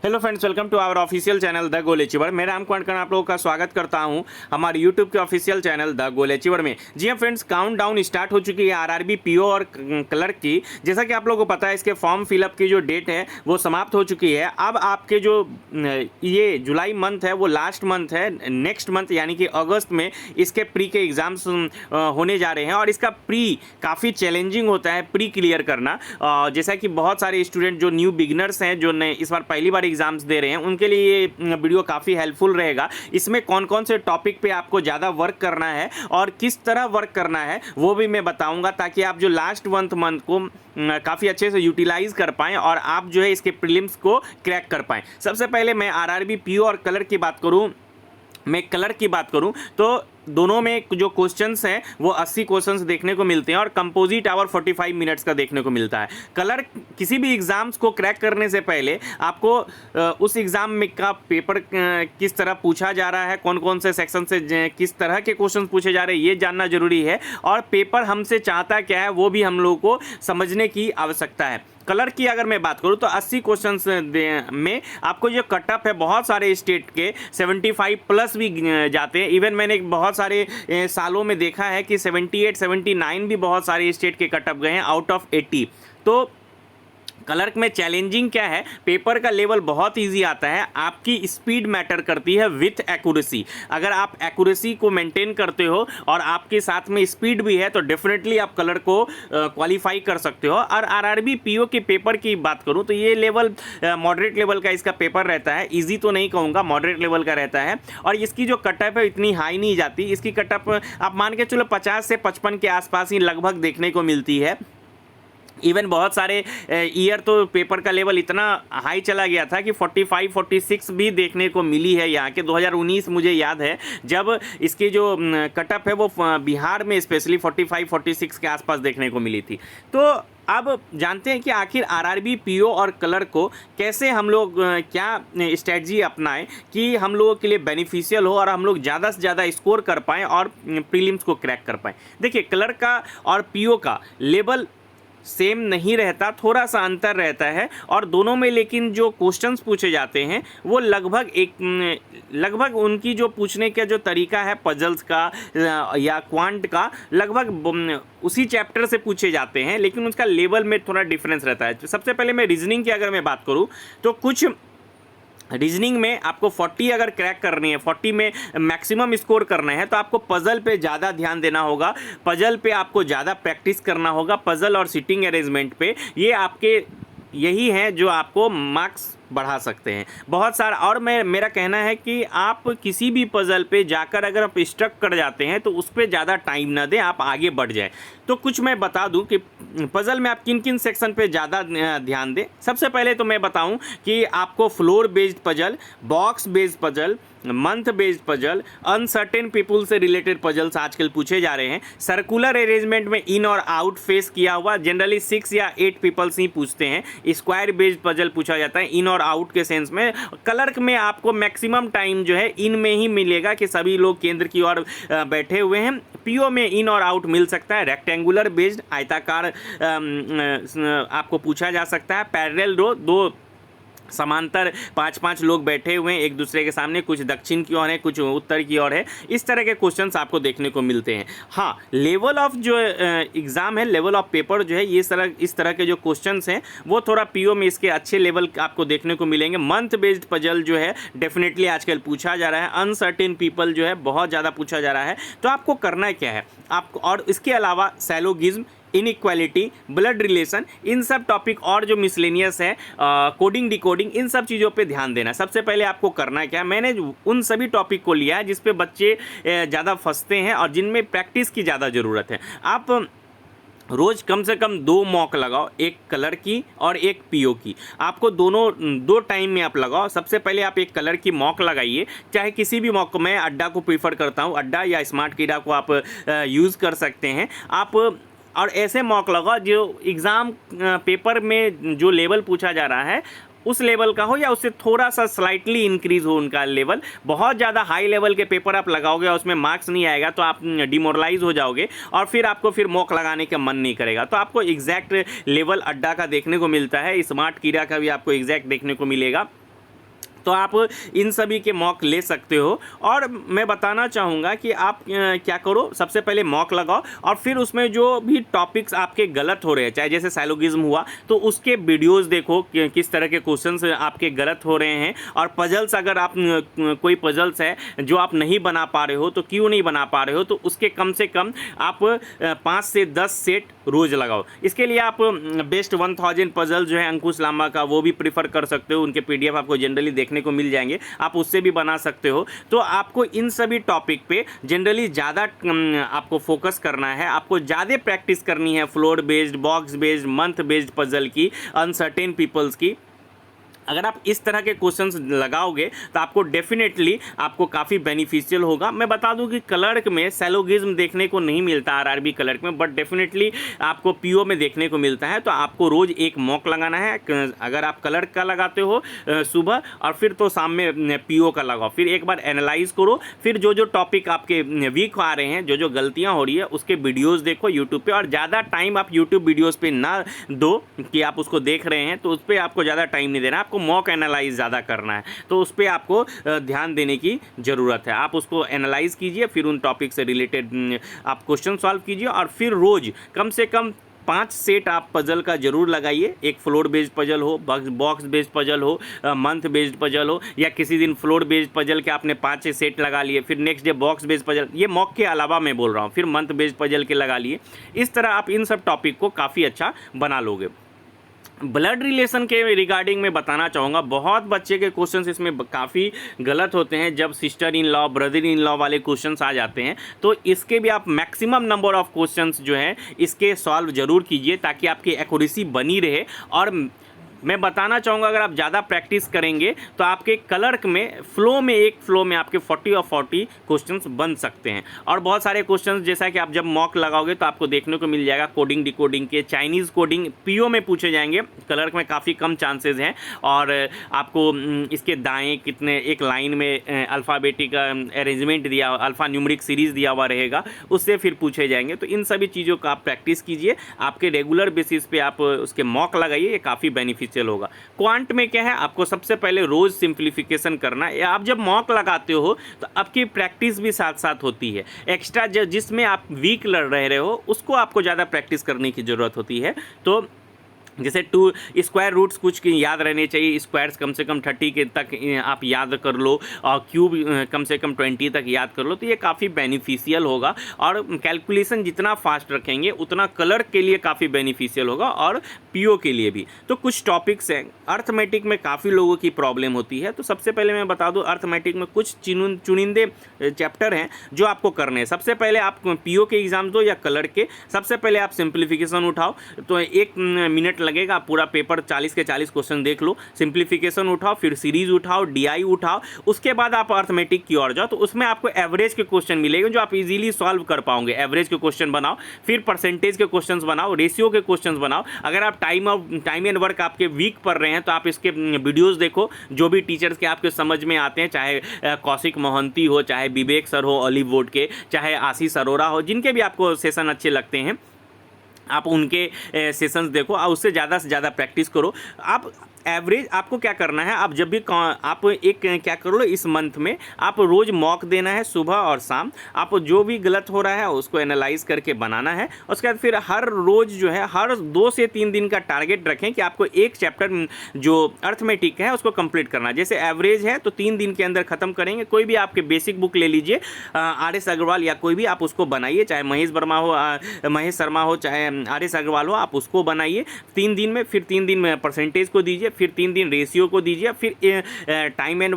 Hello friends, welcome to our official channel the goal achiever. मैं राम कुमार आप लोगों का स्वागत करता हूं हमारे यूट्यूब के official channel the goal achiever में। जी हाँ फ्रेंड्स, काउंटडाउन स्टार्ट हो चुकी है आरआरबी पीओ और क्लर्क की। जैसा कि आप लोगों को पता है, इसके फॉर्म फिलअप की जो डेट है वो समाप्त हो चुकी है। अब आपके जो ये जुलाई मंथ है वो लास्ट मंथ है। नेक्स्ट मंथ यानी कि अगस्त में इसके प्री के एग्ज़ाम्स होने जा रहे हैं और इसका प्री काफ़ी चैलेंजिंग होता है प्री क्लियर करना। जैसा कि बहुत सारे स्टूडेंट जो न्यू बिगनर्स हैं, जो इस बार पहली बार एग्जाम्स दे रहे हैं, उनके लिए ये वीडियो काफ़ी हेल्पफुल रहेगा। इसमें कौन कौन से टॉपिक पे आपको ज़्यादा वर्क करना है और किस तरह वर्क करना है वो भी मैं बताऊंगा, ताकि आप जो लास्ट मंथ को काफ़ी अच्छे से यूटिलाइज कर पाएँ और आप जो है इसके प्रीलिम्स को क्रैक कर पाएँ। सबसे पहले मैं आरआरबी पीओ और कलर की बात करूँ, मैं कलर की बात करूं तो दोनों में जो क्वेश्चंस हैं वो 80 क्वेश्चंस देखने को मिलते हैं और कंपोजिट आवर 45 मिनट्स का देखने को मिलता है। कलर किसी भी एग्ज़ाम्स को क्रैक करने से पहले आपको उस एग्ज़ाम में का पेपर किस तरह पूछा जा रहा है, कौन कौन से सेक्शन से किस तरह के क्वेश्चंस पूछे जा रहे हैं, ये जानना जरूरी है। और पेपर हमसे चाहता क्या है वो भी हम लोगों को समझने की आवश्यकता है। कलर की अगर मैं बात करूं तो 80 क्वेश्चंस में आपको जो कटअप है बहुत सारे स्टेट के 75 प्लस भी जाते हैं। इवन मैंने बहुत सारे सालों में देखा है कि 78 79 भी बहुत सारे स्टेट के कटअप गए हैं आउट ऑफ 80। तो क्लर्क में चैलेंजिंग क्या है, पेपर का लेवल बहुत इजी आता है। आपकी स्पीड मैटर करती है विथ एक्यूरेसी। अगर आप एक्यूरेसी को मेंटेन करते हो और आपके साथ में स्पीड भी है तो डेफिनेटली आप क्लर्क को क्वालिफाई कर सकते हो। और आरआरबी पीओ के पेपर की बात करूं तो ये लेवल मॉडरेट लेवल का इसका पेपर रहता है। ईजी तो नहीं कहूँगा, मॉडरेट लेवल का रहता है। और इसकी जो कटअप है इतनी हाई नहीं जाती। इसकी कटअप आप मान के चलो 50 से 55 के आसपास ही लगभग देखने को मिलती है। इवन बहुत सारे ईयर तो पेपर का लेवल इतना हाई चला गया था कि 45 46 भी देखने को मिली है। यहाँ के 2019 मुझे याद है जब इसकी जो कटअप है वो बिहार में स्पेशली 45 46 के आसपास देखने को मिली थी। तो अब जानते हैं कि आखिर आरआरबी पीओ और कलर को कैसे हम लोग क्या स्ट्रेटजी अपनाएं कि हम लोगों के लिए बेनिफिशियल हो और हम लोग ज़्यादा से ज़्यादा स्कोर कर पाएँ और प्रीलिम्स को क्रैक कर पाएँ। देखिए, कलर का और पीओ का लेवल सेम नहीं रहता, थोड़ा सा अंतर रहता है। और दोनों में लेकिन जो क्वेश्चंस पूछे जाते हैं वो लगभग उनकी जो पूछने का जो तरीका है पजल्स का या क्वांट का लगभग उसी चैप्टर से पूछे जाते हैं, लेकिन उसका लेवल में थोड़ा डिफरेंस रहता है। सबसे पहले मैं रीजनिंग की अगर मैं बात करूँ तो कुछ रीजनिंग में आपको 40 अगर क्रैक करनी है, 40 में मैक्सिमम स्कोर करना है तो आपको पजल पे ज़्यादा ध्यान देना होगा। पजल पे आपको ज़्यादा प्रैक्टिस करना होगा, पजल और सिटिंग अरेंजमेंट पे। ये आपके यही हैं जो आपको मार्क्स बढ़ा सकते हैं बहुत सारा। और मेरा कहना है कि आप किसी भी पजल पे जाकर अगर आप स्ट्रक कर जाते हैं तो उस पर ज़्यादा टाइम ना दें, आप आगे बढ़ जाएं। तो कुछ मैं बता दूं कि पजल में आप किन किन सेक्शन पे ज़्यादा ध्यान दें। सबसे पहले तो मैं बताऊं कि आपको floor based puzzle, box based puzzle, month based puzzle, uncertain people से रिलेटेड पजल्स आजकल पूछे जा रहे हैं। सर्कुलर अरेंजमेंट में इन और आउट फेस किया हुआ जनरली 6 या 8 पीपल्स ही पूछते हैं। स्क्वायर बेस्ड पजल पूछा जाता है इन और आउट के सेंस में। क्लर्क में आपको मैक्सिमम टाइम जो है इन में ही मिलेगा कि सभी लोग केंद्र की ओर बैठे हुए हैं। पीओ में इन और आउट मिल सकता है। रेक्टेंगुलर बेस्ड आयताकार आपको पूछा जा सकता है। पैरेलल रो, दो समांतर 5-5 लोग बैठे हुए हैं एक दूसरे के सामने, कुछ दक्षिण की ओर है कुछ उत्तर की ओर है। इस तरह के क्वेश्चंस आपको देखने को मिलते हैं। हाँ, लेवल ऑफ जो एग्ज़ाम है, लेवल ऑफ पेपर जो है, ये इस तरह के जो क्वेश्चंस हैं वो थोड़ा पीओ में इसके अच्छे लेवल आपको देखने को मिलेंगे। मंथ बेस्ड पजल जो है डेफिनेटली आजकल पूछा जा रहा है। अनसर्टेन पीपल जो है बहुत ज़्यादा पूछा जा रहा है। तो आपको करना क्या है आपको, और इसके अलावा सैलोगिज्म, इनइक्वालिटी, ब्लड रिलेशन, इन सब टॉपिक और जो मिसलेनियस है, कोडिंग डिकोडिंग, इन सब चीज़ों पे ध्यान देना। सबसे पहले आपको करना क्या है, मैंने उन सभी टॉपिक को लिया है जिस पे बच्चे ज़्यादा फंसते हैं और जिनमें प्रैक्टिस की ज़्यादा ज़रूरत है। आप रोज़ कम से कम 2 मॉक लगाओ, एक कलर की और एक पीओ की। आपको दो टाइम में आप लगाओ। सबसे पहले आप एक कलर की मॉक लगाइए, चाहे किसी भी मॉक, मैं अड्डा को प्रीफर करता हूँ, अड्डा या स्मार्ट कीड़ा को आप यूज़ कर सकते हैं। आप और ऐसे मॉक लगाओ जो एग्ज़ाम पेपर में जो लेवल पूछा जा रहा है उस लेवल का हो या उससे थोड़ा सा स्लाइटली इंक्रीज हो उनका लेवल। बहुत ज़्यादा हाई लेवल के पेपर आप लगाओगे और उसमें मार्क्स नहीं आएगा तो आप डिमोरलाइज हो जाओगे और फिर आपको फिर मॉक लगाने का मन नहीं करेगा। तो आपको एग्जैक्ट लेवल अड्डा का देखने को मिलता है, स्मार्ट कीड़ा का भी आपको एग्जैक्ट देखने को मिलेगा। तो आप इन सभी के मॉक ले सकते हो। और मैं बताना चाहूँगा कि आप क्या करो, सबसे पहले मॉक लगाओ और फिर उसमें जो भी टॉपिक्स आपके गलत हो रहे हैं, चाहे जैसे साइलोगिज्म हुआ तो उसके वीडियोस देखो किस तरह के क्वेश्चंस आपके गलत हो रहे हैं। और पजल्स, अगर आप कोई पजल्स है जो आप नहीं बना पा रहे हो तो क्यों नहीं बना पा रहे हो, तो उसके कम से कम आप 5 से 10 सेट रोज़ लगाओ। इसके लिए आप बेस्ट 1000 पजल जो है अंकुश लांबा का, वो भी प्रीफर कर सकते हो। उनके PDF आपको जनरली देखने को मिल जाएंगे, आप उससे भी बना सकते हो। तो आपको इन सभी टॉपिक पे जनरली ज़्यादा आपको फोकस करना है, आपको ज़्यादा प्रैक्टिस करनी है floor based, box based, month based puzzle की, अनसर्टेन पीपल्स की। अगर आप इस तरह के क्वेश्चंस लगाओगे तो आपको डेफिनेटली आपको काफ़ी बेनिफिशियल होगा। मैं बता दूं कि क्लर्क में सैलोगिज्म देखने को नहीं मिलता आरआरबी क्लर्क में, बट डेफिनेटली आपको पीओ में देखने को मिलता है। तो आपको रोज़ एक मॉक लगाना है। अगर आप क्लर्क का लगाते हो सुबह, और फिर तो शाम में पीओ का लगाओ, फिर एक बार एनालाइज करो, फिर जो जो टॉपिक आपके वीक आ रहे हैं, जो जो गलतियाँ हो रही है, उसके वीडियोज़ देखो यूट्यूब पर। और ज़्यादा टाइम आप यूट्यूब वीडियोज़ पर ना दो कि आप उसको देख रहे हैं, तो उस पर आपको ज़्यादा टाइम नहीं देना, आपको मॉक एनालाइज ज़्यादा करना है। तो उस पर आपको ध्यान देने की ज़रूरत है। आप उसको एनालाइज कीजिए, फिर उन टॉपिक से रिलेटेड आप क्वेश्चन सॉल्व कीजिए, और फिर रोज़ कम से कम 5 सेट आप पजल का जरूर लगाइए। एक फ्लोर बेस्ड पजल हो, बॉक्स बेस्ड पजल हो, मंथ बेस्ड पजल हो, या किसी दिन फ्लोर बेस्ड पजल के आपने 5 सेट लगा लिए, फिर next day box based puzzle, ये मॉक के अलावा मैं बोल रहा हूँ, फिर मंथ बेस्ड पजल के लगा लिए। इस तरह आप इन सब टॉपिक को काफ़ी अच्छा बना लोगे। ब्लड रिलेशन के रिगार्डिंग में बताना चाहूँगा, बहुत बच्चे के क्वेश्चंस इसमें काफ़ी गलत होते हैं। जब sister in law, brother in law वाले क्वेश्चंस आ जाते हैं, तो इसके भी आप मैक्सिमम नंबर ऑफ क्वेश्चंस जो हैं इसके सॉल्व जरूर कीजिए, ताकि आपकी एक्यूरेसी बनी रहे। और मैं बताना चाहूँगा, अगर आप ज़्यादा प्रैक्टिस करेंगे तो आपके क्लर्क में एक फ्लो में आपके 40 और 40 क्वेश्चंस बन सकते हैं। और बहुत सारे क्वेश्चंस जैसा कि आप जब मॉक लगाओगे तो आपको देखने को मिल जाएगा, कोडिंग डिकोडिंग के, चाइनीज़ कोडिंग पीओ में पूछे जाएंगे, क्लर्क में काफ़ी कम चांसेस हैं। और आपको इसके दाएँ कितने, एक लाइन में अल्फ़ाबेटिक अरेंजमेंट दिया, अल्फ़ा न्यूमरिक सीरीज़ दिया हुआ रहेगा, उससे फिर पूछे जाएंगे। तो इन सभी चीज़ों का आप प्रैक्टिस कीजिए, आपके रेगुलर बेसिस पे आप उसके मॉक लगाइए, ये काफ़ी बेनिफिशियल होगा। क्वांट में क्या है, आपको सबसे पहले रोज सिंप्लीफिकेशन करना है। आप जब मॉक लगाते हो तो आपकी प्रैक्टिस भी साथ साथ होती है। एक्स्ट्रा जिसमें आप वीक लड़ रहे हो, उसको आपको ज़्यादा प्रैक्टिस करने की ज़रूरत होती है। तो जैसे 2 स्क्वायर रूट्स कुछ की याद रहने चाहिए, स्क्वायर्स कम से कम 30 के तक आप याद कर लो, और क्यूब कम से कम 20 तक याद कर लो, तो ये काफ़ी बेनिफिशियल होगा। और कैलकुलेशन जितना फास्ट रखेंगे उतना क्लर्क के लिए काफ़ी बेनिफिशियल होगा, और पीओ के लिए भी। तो कुछ टॉपिक्स हैं, अर्थमेटिक में काफ़ी लोगों की प्रॉब्लम होती है। तो सबसे पहले मैं बता दूँ, अर्थमेटिक में कुछ चुनिंदे चैप्टर हैं जो आपको करने हैं। सबसे पहले आप पीओ के एग्जाम दो या क्लर्क के, सबसे पहले आप सिंप्लीफिकेशन उठाओ। तो 1 मिनट लगेगा, पूरा पेपर 40 के 40 क्वेश्चन देख लो, सिंप्लीफिकेशन उठाओ, फिर सीरीज उठाओ, डीआई उठाओ, उसके बाद आप अर्थमेटिक की ओर जाओ। तो उसमें आपको एवरेज के क्वेश्चन मिलेंगे जो आप इजीली सॉल्व कर पाओगे। एवरेज के क्वेश्चन बनाओ, फिर परसेंटेज के क्वेश्चंस बनाओ, रेशियो के क्वेश्चंस बनाओ। अगर आप टाइम एंड वर्क आपके वीक पढ़ रहे हैं तो आप इसके वीडियोज़ देखो, जो भी टीचर्स के आपके समझ में आते हैं, चाहे कौशिक मोहंती हो, चाहे विवेक सर हो ऑलिव बोर्ड के, चाहे आशीष अरोड़ा हो, जिनके भी आपको सेशन अच्छे लगते हैं, आप उनके सेशंस देखो और उससे ज़्यादा प्रैक्टिस करो। आप एवरेज आपको क्या करना है, आप जब भी आप एक क्या करो, इस मंथ में आप रोज़ मॉक देना है सुबह और शाम। आप जो भी गलत हो रहा है उसको एनालाइज करके बनाना है। उसके बाद फिर हर रोज़ जो है, हर 2 से 3 दिन का टारगेट रखें कि आपको एक चैप्टर जो अर्थमेटिक है उसको कंप्लीट करना है। जैसे एवरेज है तो 3 दिन के अंदर ख़त्म करेंगे। कोई भी आपके बेसिक बुक ले लीजिए, RS अग्रवाल या कोई भी, आप उसको बनाइए, चाहे महेश शर्मा हो, चाहे RS अग्रवाल हो, आप उसको बनाइए 3 दिन में। फिर 3 दिन में परसेंटेज को दीजिए, फिर 3 दिन रेशियो को दीजिए, फिर टाइम एंड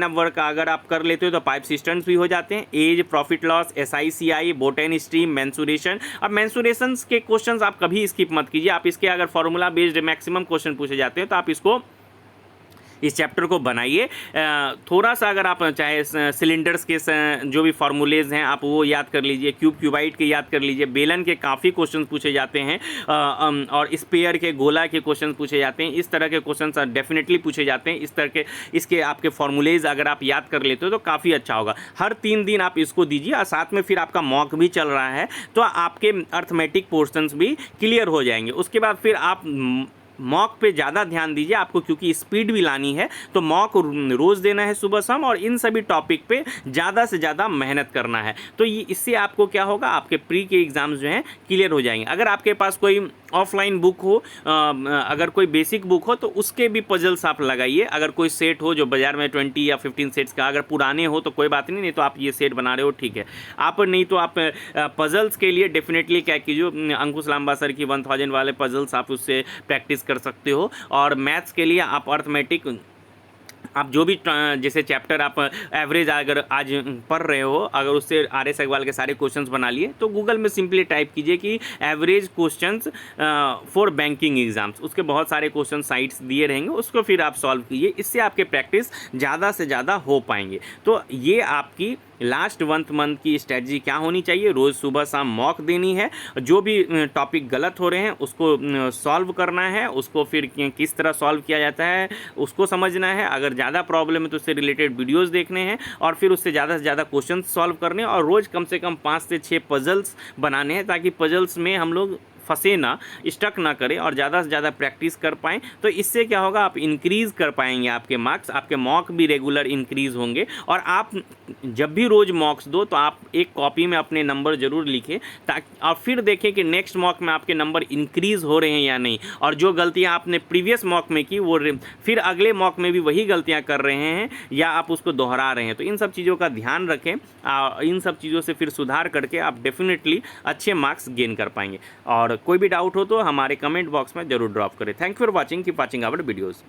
वर्क अगर आप कर लेते हो तो 5 सिस्टम्स भी हो जाते हैं, as, profit loss, SICI, boat and stream, mensuration. अब मेंसुरेशंस के क्वेश्चंस आप कभी स्किप मत कीजिए। आप इसके अगर फॉर्मूला बेस्ड मैक्सिमम क्वेश्चन पूछे जाते हैं तो आप इसको, इस चैप्टर को बनाइए। थोड़ा सा अगर आप चाहे सिलेंडर्स के जो भी फार्मूलेज हैं आप वो याद कर लीजिए, क्यूबाइट के याद कर लीजिए, बेलन के काफ़ी क्वेश्चन पूछे जाते हैं, और स्पेयर के, गोला के क्वेश्चन पूछे जाते हैं। इस तरह के क्वेश्चन डेफिनेटली पूछे जाते हैं। इस तरह के इसके आपके फार्मूलेज अगर आप याद कर लेते हो तो काफ़ी अच्छा होगा। हर 3 दिन आप इसको दीजिए, और साथ में फिर आपका मॉक भी चल रहा है तो आपके अर्थमेटिक पोर्शंस भी क्लियर हो जाएंगे। उसके बाद फिर आप मॉक पे ज़्यादा ध्यान दीजिए आपको, क्योंकि स्पीड भी लानी है तो मॉक रोज़ देना है सुबह शाम, और इन सभी टॉपिक पे ज़्यादा से ज़्यादा मेहनत करना है। तो ये इससे आपको क्या होगा, आपके प्री के एग्ज़ाम्स जो हैं क्लियर हो जाएंगे। अगर आपके पास कोई ऑफलाइन बुक हो, अगर कोई बेसिक बुक हो तो उसके भी पजल्स आप लगाइए। अगर कोई सेट हो जो बाज़ार में 20 या 15 सेट्स का, अगर पुराने हो तो कोई बात नहीं तो आप ये सेट बना रहे हो ठीक है। आप नहीं तो आप पजल्स के लिए डेफिनेटली क्या कीजिए, अंकुश लांबा सर की 1000 वाले पजल्स आप उससे प्रैक्टिस कर सकते हो। और मैथ्स के लिए आप अर्थमेटिक, आप जो भी जैसे चैप्टर आप एवरेज अगर आज पढ़ रहे हो, अगर उससे RS अग्रवाल के सारे क्वेश्चंस बना लिए तो गूगल में सिंपली टाइप कीजिए कि average questions for banking exams, उसके बहुत सारे क्वेश्चन साइट्स दिए रहेंगे, उसको फिर आप सॉल्व कीजिए। इससे आपके प्रैक्टिस ज़्यादा से ज़्यादा हो पाएंगे। तो ये आपकी लास्ट 1 मंथ की स्ट्रेटजी क्या होनी चाहिए, रोज़ सुबह शाम मॉक देनी है, जो भी टॉपिक गलत हो रहे हैं उसको सॉल्व करना है, उसको फिर किस तरह सॉल्व किया जाता है उसको समझना है। अगर ज़्यादा प्रॉब्लम है तो उससे रिलेटेड वीडियोस देखने हैं, और फिर उससे ज़्यादा से ज़्यादा क्वेश्चन सॉल्व करने, और रोज़ कम से कम 5 से 6 पजल्स बनाने हैं, ताकि पजल्स में हम लोग फंसे ना, स्टक ना करें, और ज़्यादा से ज़्यादा प्रैक्टिस कर पाएँ। तो इससे क्या होगा, आप इंक्रीज़ कर पाएंगे आपके मार्क्स, आपके मॉक भी रेगुलर इंक्रीज़ होंगे। और आप जब भी रोज़ मॉक्स दो तो आप एक कॉपी में अपने नंबर ज़रूर लिखें, ताकि और फिर देखें कि नेक्स्ट मॉक में आपके नंबर इंक्रीज़ हो रहे हैं या नहीं, और जो गलतियाँ आपने प्रीवियस मॉक में की वो फिर अगले मॉक में भी वही गलतियाँ कर रहे हैं या आप उसको दोहरा रहे हैं। तो इन सब चीज़ों का ध्यान रखें, इन सब चीज़ों से फिर सुधार करके आप डेफिनेटली अच्छे मार्क्स गेन कर पाएंगे। और कोई भी डाउट हो तो हमारे कमेंट बॉक्स में जरूर ड्रॉप करें। Thank you for watching, keep watching our videos.